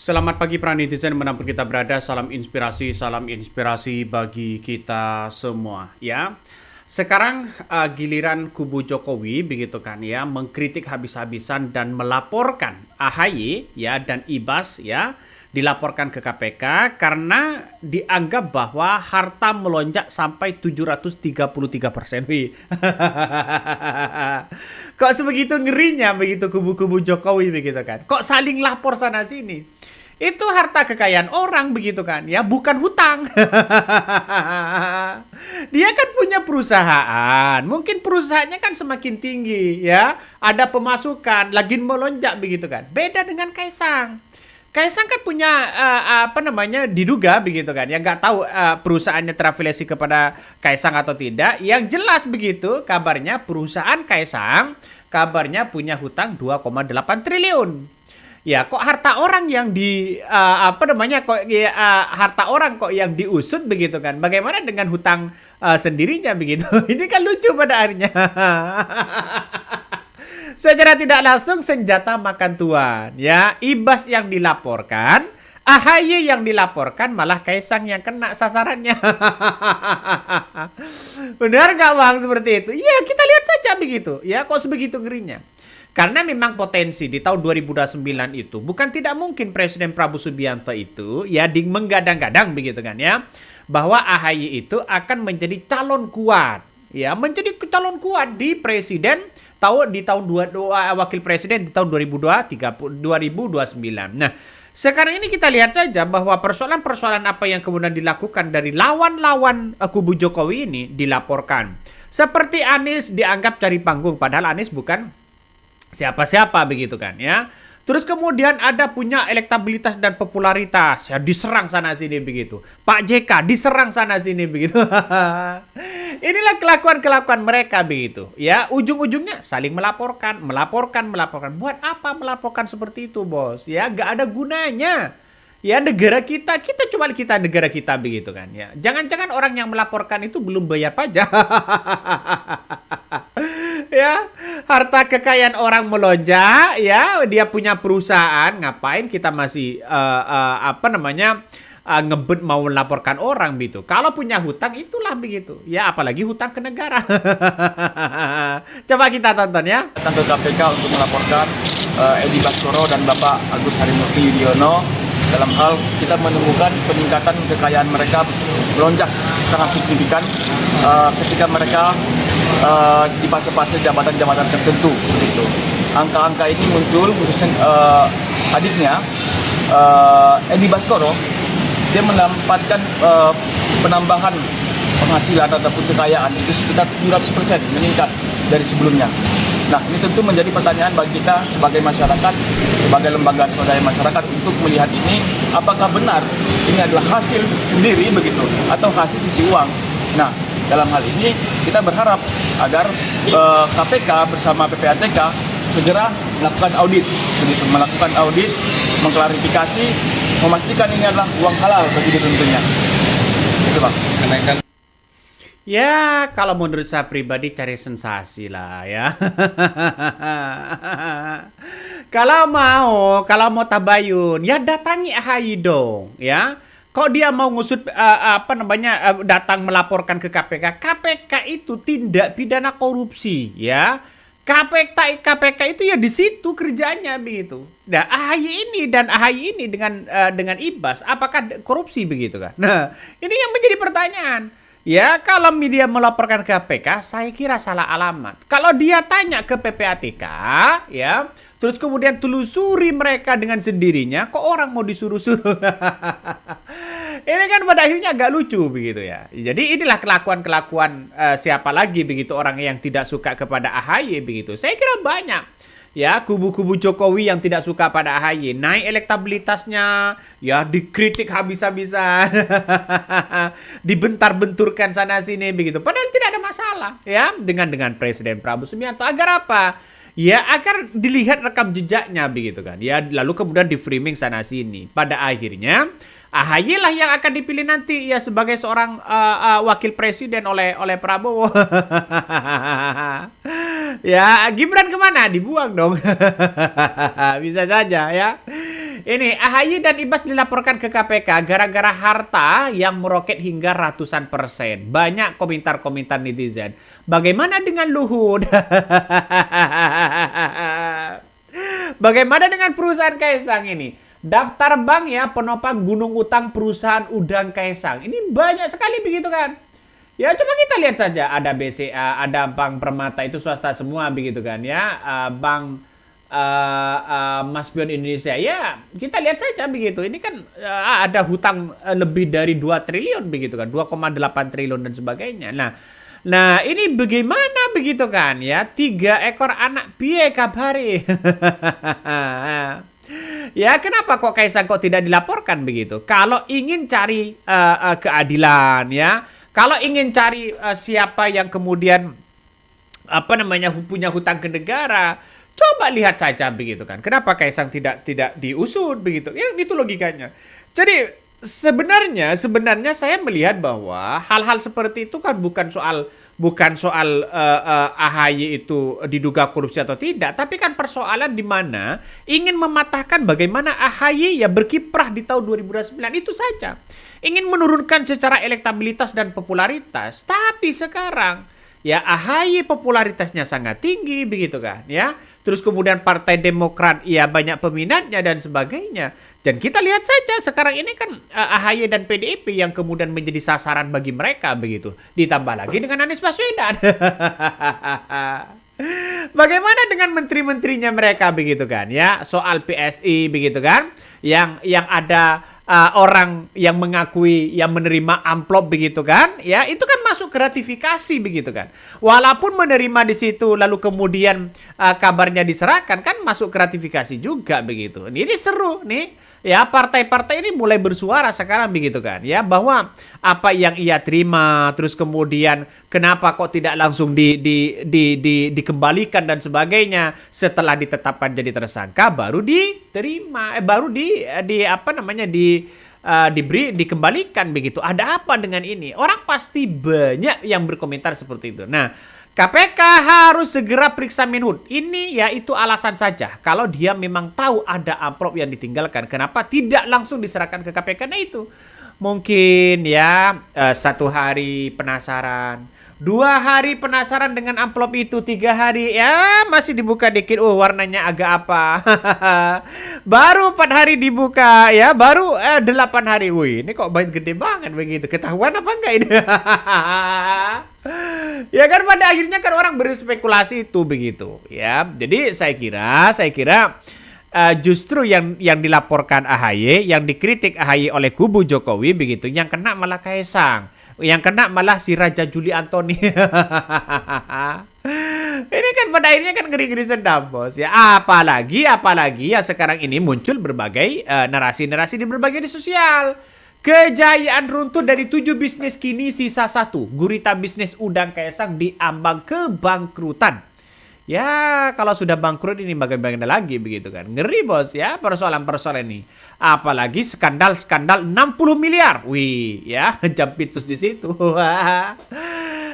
Selamat pagi para netizen dimanapun kita berada, salam inspirasi bagi kita semua ya. Sekarang giliran kubu Jokowi begitu kan ya, mengkritik habis-habisan dan melaporkan AHY ya dan Ibas ya, dilaporkan ke KPK karena dianggap bahwa harta melonjak sampai 733%. Wih. Kok sebegitu ngerinya begitu kubu-kubu Jokowi begitu kan? Kok saling lapor sana sini? Itu harta kekayaan orang begitu kan ya, bukan hutang. Dia kan punya perusahaan, mungkin perusahaannya kan semakin tinggi ya, ada pemasukan lagi melonjak begitu kan. Beda dengan Kaisang. Kaisang kan punya apa namanya, diduga begitu kan ya, nggak tahu perusahaannya terafiliasi kepada Kaisang atau tidak. Yang jelas begitu kabarnya perusahaan Kaisang kabarnya punya hutang 2,8 triliun. Ya, kok harta orang yang apa namanya, kok ya, harta orang kok yang diusut begitu kan? Bagaimana dengan hutang sendirinya begitu? Ini kan lucu pada akhirnya. Secara tidak langsung senjata makan tuan, ya. Ibas yang dilaporkan, AHY yang dilaporkan, malah Kaisang yang kena sasarannya. Benar nggak Bang seperti itu? Ya, kita lihat saja begitu. Ya, kok sebegitu ngerinya? Karena memang potensi di tahun 2029 itu bukan tidak mungkin Presiden Prabowo Subianto itu ya menggadang-gadang begitu kan ya, bahwa AHY itu akan menjadi calon kuat ya, menjadi calon kuat di presiden wakil presiden di tahun 2029. Nah, sekarang ini kita lihat saja bahwa persoalan-persoalan apa yang kemudian dilakukan dari lawan-lawan kubu Jokowi ini dilaporkan. Seperti Anies dianggap cari panggung, padahal Anies bukan siapa-siapa begitu kan ya. Terus kemudian ada punya elektabilitas dan popularitas ya, diserang sana sini begitu. Pak JK diserang sana sini begitu. Inilah kelakuan-kelakuan mereka begitu ya. Ujung-ujungnya saling melaporkan. Buat apa melaporkan seperti itu, Bos? Ya, gak ada gunanya. Ya, kita negara kita begitu kan ya. Jangan-jangan orang yang melaporkan itu belum bayar pajak. Ya, harta kekayaan orang melonjak ya, dia punya perusahaan, ngapain kita masih apa namanya, ngebet mau melaporkan orang gitu. Kalau punya hutang itulah begitu ya, apalagi hutang ke negara. Coba kita tonton ya. Datang ke KPK untuk melaporkan Edi Baskoro dan Bapak Agus Harimurti Yudhoyono dalam hal kita menemukan peningkatan kekayaan mereka melonjak sangat signifikan ketika mereka di fase-fase jabatan-jabatan tertentu gitu. Angka-angka ini muncul khususnya adiknya Edi Baskoro, dia mendapatkan penambahan penghasilan ataupun kekayaan itu sekitar 700% meningkat dari sebelumnya. Nah, ini tentu menjadi pertanyaan bagi kita sebagai masyarakat, sebagai lembaga swadaya masyarakat untuk melihat ini, apakah benar ini adalah hasil sendiri begitu atau hasil cuci uang. Nah, dalam hal ini kita berharap agar KPK bersama PPATK segera melakukan audit, begitu, melakukan audit, mengklarifikasi, memastikan ini adalah uang halal bagi dia tentunya. Itu Bang. Kenaikan. Ya, kalau menurut saya pribadi cari sensasi lah ya. Kalau mau tabayun, ya datangi AHY dong, ya. Kok dia mau ngusut apa namanya, datang melaporkan ke KPK? KPK itu tindak pidana korupsi, ya. KPK itu ya di situ kerjanya begitu. Nah, AHY ini dengan Ibas, apakah korupsi begitu kan? Nah, ini yang menjadi pertanyaan. Ya, kalau media melaporkan ke KPK, saya kira salah alamat. Kalau dia tanya ke PPATK, ya, terus kemudian telusuri mereka dengan sendirinya, kok orang mau disuruh-suruh? Ini kan pada akhirnya agak lucu begitu ya. Jadi inilah kelakuan-kelakuan siapa lagi begitu orang yang tidak suka kepada AHY begitu. Saya kira banyak. Ya, kubu-kubu Jokowi yang tidak suka pada AHY, naik elektabilitasnya, ya dikritik habis-habisan, dibentar-benturkan sana sini begitu. Padahal tidak ada masalah, ya, dengan Presiden Prabowo Subianto. Agar apa? Ya, agar dilihat rekam jejaknya begitu kan. Ya, lalu kemudian di framing sana sini. Pada akhirnya AHY lah yang akan dipilih nanti ya sebagai seorang wakil presiden oleh Prabowo. Ya, Gibran kemana? Dibuang dong. Bisa saja ya. Ini AHY dan Ibas dilaporkan ke KPK gara-gara harta yang meroket hingga ratusan persen. Banyak komentar-komentar netizen. Bagaimana dengan Luhut? Bagaimana dengan perusahaan Kaisang ini? Daftar bank ya penopang gunung utang perusahaan udang Kaisang. Ini banyak sekali begitu kan? Ya coba kita lihat saja. Ada BCA, ada Bank Permata itu swasta semua begitu kan ya. Bank Maspion Indonesia ya kita lihat saja begitu ini kan ada hutang lebih dari 2 triliun begitu kan 2,8 triliun dan sebagainya. Nah ini bagaimana begitu kan ya 3 ekor anak piye kabari. Ya kenapa kok Kaisang kok tidak dilaporkan begitu kalau ingin cari keadilan ya kalau ingin cari siapa yang kemudian punya hutang ke negara. Coba lihat saja begitu kan. Kenapa Kaisang tidak diusut begitu? Ya itu logikanya. Jadi sebenarnya saya melihat bahwa hal-hal seperti itu kan bukan soal AHY itu diduga korupsi atau tidak, tapi kan persoalan di mana ingin mematahkan bagaimana AHY ya berkiprah di tahun 2009 itu saja. Ingin menurunkan secara elektabilitas dan popularitas. Tapi sekarang ya AHY popularitasnya sangat tinggi begitu kan ya. Terus kemudian Partai Demokrat ya banyak peminatnya dan sebagainya. Dan kita lihat saja sekarang ini kan AHY dan PDIP yang kemudian menjadi sasaran bagi mereka begitu. Ditambah lagi dengan Anies Baswedan. Bagaimana dengan menteri-menterinya mereka begitu kan ya? Soal PSI begitu kan? Yang ada orang yang mengakui yang menerima amplop begitu kan ya itu kan masuk gratifikasi begitu kan walaupun menerima di situ lalu kemudian kabarnya diserahkan kan masuk gratifikasi juga begitu ini seru nih ya partai-partai ini mulai bersuara sekarang begitu kan ya bahwa apa yang ia terima terus kemudian kenapa kok tidak langsung dikembalikan dan sebagainya setelah ditetapkan jadi tersangka baru diterima baru dikembalikan begitu. Ada apa dengan ini? Orang pasti banyak yang berkomentar seperti itu. Nah, KPK harus segera periksa Menhut. Ini ya itu alasan saja. Kalau dia memang tahu ada amplop yang ditinggalkan, kenapa tidak langsung diserahkan ke KPK? Nah itu mungkin ya 1 hari penasaran, 2 hari penasaran dengan amplop itu, 3 hari ya masih dibuka dikit, warnanya agak apa. Baru 4 hari dibuka ya, baru 8 hari, wih ini kok gede banget begitu, ketahuan apa enggak ini? Ya kan pada akhirnya kan orang berspekulasi itu begitu ya. Jadi saya kira justru yang dilaporkan AHY, yang dikritik AHY oleh kubu Jokowi begitu, yang kena malah Kaisang. Yang kena malah si Raja Juli Antoni. Ini kan pada akhirnya kan ngeri-ngeri sedap bos ya. Apalagi ya sekarang ini muncul berbagai narasi-narasi di berbagai media sosial. Kejayaan runtuh dari 7 bisnis kini sisa 1. Gurita bisnis udang Kaisang diambang kebangkrutan. Ya kalau sudah bangkrut ini bagaimana lagi begitu kan. Ngeri bos ya persoalan-persoalan ini. Apalagi skandal 60 miliar. Wih, ya, Jampitsus di situ.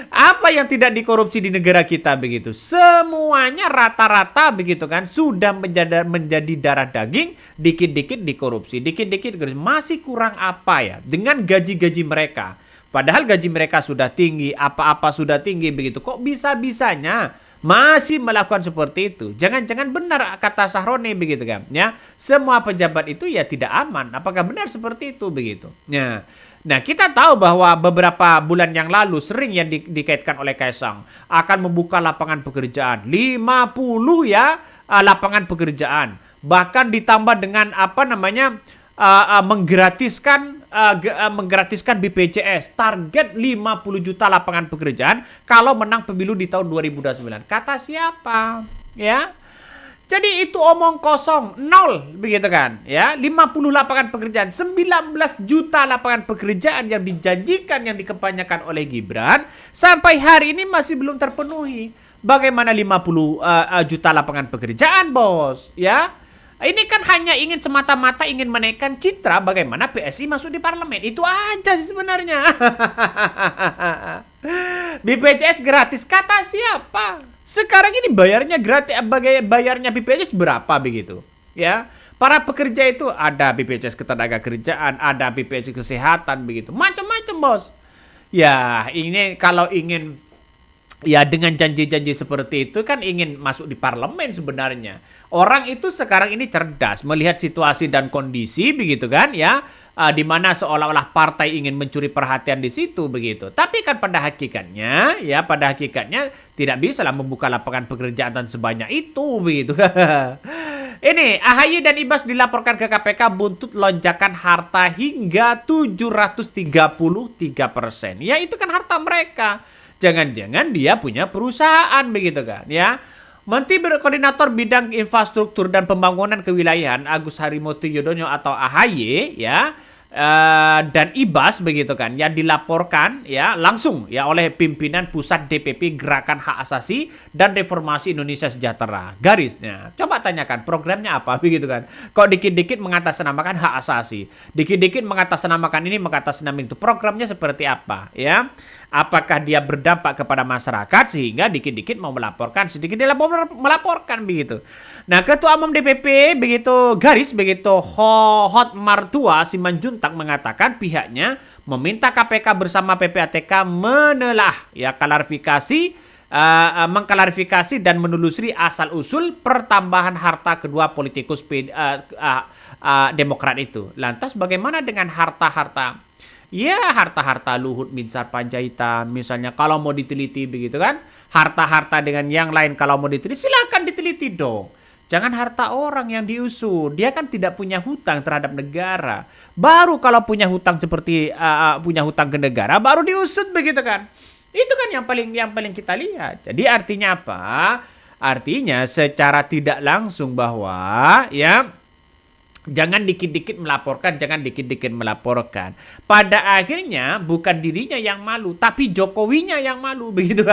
Apa yang tidak dikorupsi di negara kita begitu? Semuanya rata-rata begitu kan sudah menjadi darah daging, dikit-dikit dikorupsi, dikit-dikit masih kurang apa ya dengan gaji-gaji mereka. Padahal gaji mereka sudah tinggi, apa-apa sudah tinggi begitu. Kok bisa-bisanya masih melakukan seperti itu? Jangan-jangan benar kata Sahroni begitu kan ya, semua pejabat itu ya tidak aman. Apakah benar seperti itu begitu ya? Nah kita tahu bahwa beberapa bulan yang lalu sering yang dikaitkan oleh Kaisang akan membuka lapangan pekerjaan 50 ya, lapangan pekerjaan, bahkan ditambah dengan menggratiskan BPJS, target 50 juta lapangan pekerjaan kalau menang pemilu di tahun 2029. Kata siapa? Ya. Jadi itu omong kosong, 0 begitu kan? Ya, 50 lapangan pekerjaan, 19 juta lapangan pekerjaan yang dijanjikan yang dikampanyekan oleh Gibran sampai hari ini masih belum terpenuhi. Bagaimana 50 juta lapangan pekerjaan, Bos? Ya. Ini kan hanya ingin semata-mata ingin menaikkan citra bagaimana PSI masuk di parlemen. Itu aja sih sebenarnya. BPJS gratis kata siapa? Sekarang ini bayarnya gratis, bayarnya BPJS berapa begitu? Ya. Para pekerja itu ada BPJS Ketenagakerjaan, ada BPJS Kesehatan begitu. Macam-macam, Bos. Ya, ini kalau ingin ya dengan janji-janji seperti itu kan ingin masuk di parlemen sebenarnya. Orang itu sekarang ini cerdas melihat situasi dan kondisi begitu kan ya. Di mana seolah-olah partai ingin mencuri perhatian di situ begitu. Tapi kan pada hakikatnya tidak bisa lah membuka lapangan pekerjaan dan sebanyak itu begitu. Ini AHY dan Ibas dilaporkan ke KPK buntut lonjakan harta hingga 733%. Ya itu kan harta mereka. Jangan-jangan dia punya perusahaan begitu kan ya. Menteri Koordinator Bidang Infrastruktur dan Pembangunan Kewilayahan Agus Harimurti Yudhoyono atau AHY ya dan Ibas begitu kan yang dilaporkan ya langsung ya oleh pimpinan pusat DPP Gerakan Hak Asasi dan Reformasi Indonesia Sejahtera. Garisnya coba tanyakan programnya apa begitu kan. Kok dikit-dikit mengatasnamakan hak asasi, dikit-dikit mengatasnamakan ini mengatasnamakan itu, programnya seperti apa ya. Apakah dia berdampak kepada masyarakat sehingga dikit-dikit mau melaporkan, sedikit dia melaporkan begitu. Nah, Ketua Umum DPP begitu Hotmartua Simanjuntak mengatakan pihaknya meminta KPK bersama PPATK menelaah ya mengklarifikasi dan menelusuri asal-usul pertambahan harta kedua politikus Demokrat itu. Lantas bagaimana dengan harta-harta? Ya, harta-harta Luhut Binsar Panjaitan misalnya kalau mau diteliti begitu kan. Harta-harta dengan yang lain kalau mau diteliti silakan diteliti dong. Jangan harta orang yang diusut. Dia kan tidak punya hutang terhadap negara. Baru kalau punya hutang seperti punya hutang ke negara baru diusut begitu kan. Itu kan yang paling kita lihat. Jadi artinya apa? Artinya secara tidak langsung bahwa ya jangan dikit-dikit melaporkan. Pada akhirnya bukan dirinya yang malu, tapi Jokowinya yang malu begitu.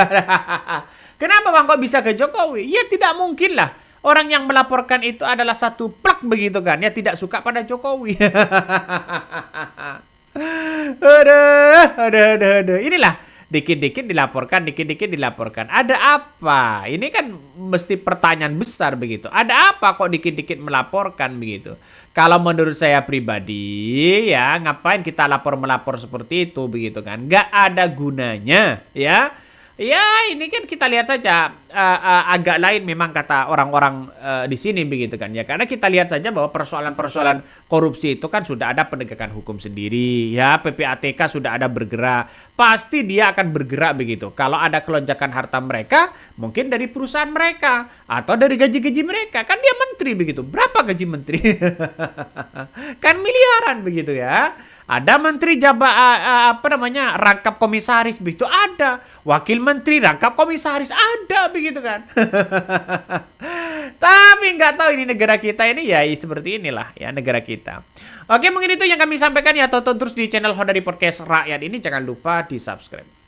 Kenapa Bang kok bisa ke Jokowi? Ya tidak mungkin lah. Orang yang melaporkan itu adalah satu plak begitu kan. Ya tidak suka pada Jokowi. Aduh. Inilah dikit-dikit dilaporkan. Ada apa? Ini kan mesti pertanyaan besar begitu. Ada apa kok dikit-dikit melaporkan begitu? Kalau menurut saya pribadi ya ngapain kita melapor seperti itu begitu kan? Nggak ada gunanya ya. Ya ini kan kita lihat saja agak lain memang kata orang-orang di sini begitu kan ya. Karena kita lihat saja bahwa persoalan-persoalan korupsi itu kan sudah ada penegakan hukum sendiri ya. PPATK sudah ada bergerak. Pasti dia akan bergerak begitu. Kalau ada kelonjakan harta mereka mungkin dari perusahaan mereka atau dari gaji-gaji mereka. Kan dia menteri begitu. Berapa gaji menteri? Kan miliaran begitu ya. Ada menteri rangkap komisaris begitu ada, wakil menteri rangkap komisaris ada begitu kan. Tapi nggak tahu ini negara kita ini ya seperti inilah ya negara kita. Oke mungkin itu yang kami sampaikan ya, tonton terus di channel Hodari Podcast Rakyat ini, jangan lupa di subscribe.